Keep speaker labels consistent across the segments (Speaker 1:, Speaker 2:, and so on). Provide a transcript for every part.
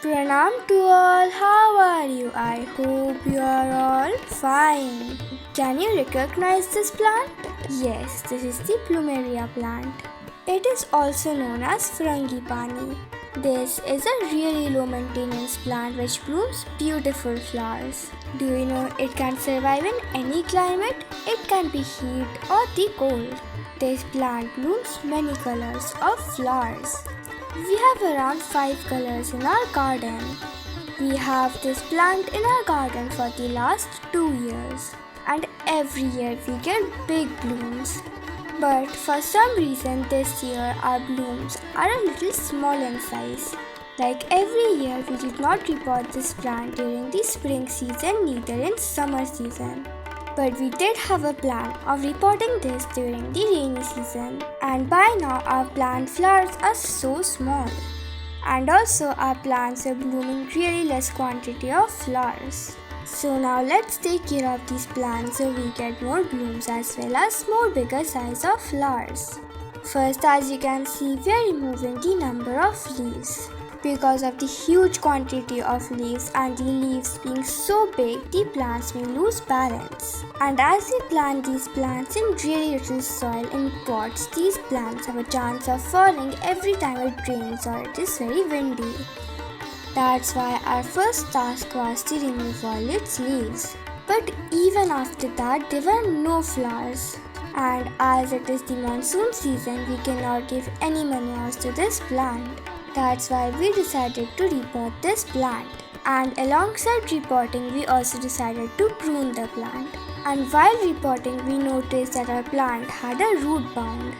Speaker 1: Pranam to all, how are you? I hope you are all fine. Can you recognize this plant? Yes, this is the Plumeria plant. It is also known as frangipani. This is a really low maintenance plant which blooms beautiful flowers. Do you know it can survive in any climate? It can be heat or the cold. This plant blooms many colors of flowers. We have around 5 colors in our garden. We have this plant in our garden for the last 2 years, and every year we get big blooms. But for some reason this year our blooms are a little small in size. Like every year we did not repot this plant during the spring season, neither in summer season. But we did have a plan of repotting this during the rainy season, and by now our plant flowers are so small. And also our plants are blooming really less quantity of flowers. So now let's take care of these plants so we get more blooms as well as more bigger size of flowers. First, as you can see, we are removing the number of leaves. Because of the huge quantity of leaves and the leaves being so big, the plants may lose balance. And as we plant these plants in really little soil in pots, these plants have a chance of falling every time it rains or it is very windy. That's why our first task was to remove all its leaves. But even after that, there were no flowers. And as it is the monsoon season, we cannot give any manures to this plant. That's why we decided to repot this plant. And alongside repotting, we also decided to prune the plant. And while repotting, we noticed that our plant had a root bound.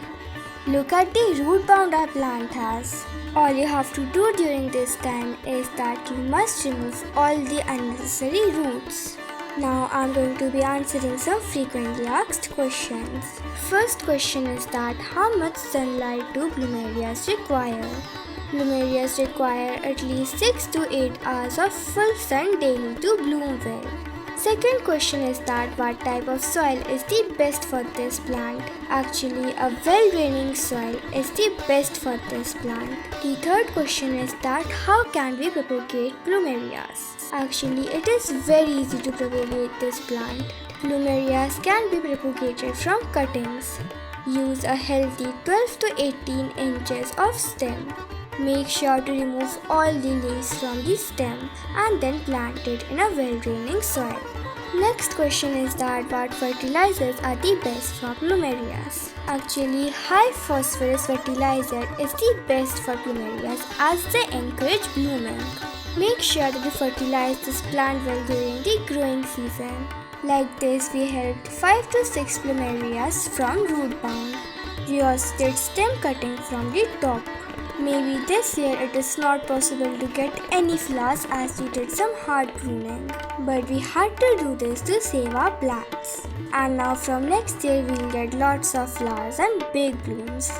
Speaker 1: Look at the root bound our plant has. All you have to do during this time is that you must remove all the unnecessary roots. Now I'm going to be answering some frequently asked questions. First question is that how much sunlight do plumerias require? Plumerias require at least 6 to 8 hours of full sun daily to bloom well. Second question is that what type of soil is the best for this plant? Actually, a well-draining soil is the best for this plant. The third question is that how can we propagate plumerias? Actually, it is very easy to propagate this plant. Plumerias can be propagated from cuttings. Use a healthy 12 to 18 inches of stem. Make sure to remove all the leaves from the stem and then plant it in a well-draining soil. Next question is that what fertilizers are the best for plumerias? Actually, high phosphorus fertilizer is the best for plumerias as they encourage blooming. Make sure that you fertilize this plant well during the growing season. Like this, we helped 5 to 6 plumerias from root bound. We also did stem cutting from the top. Maybe this year it is not possible to get any flowers as we did some hard pruning. But we had to do this to save our plants. And now from next year we will get lots of flowers and big blooms.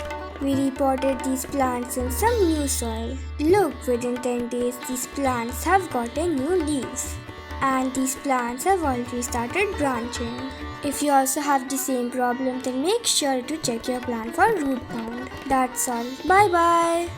Speaker 1: We repotted these plants in some new soil. Look, within 10 days these plants have gotten new leaves. And these plants have already started branching. If you also have the same problem, then make sure to check your plant for root bound. That's all. Bye bye.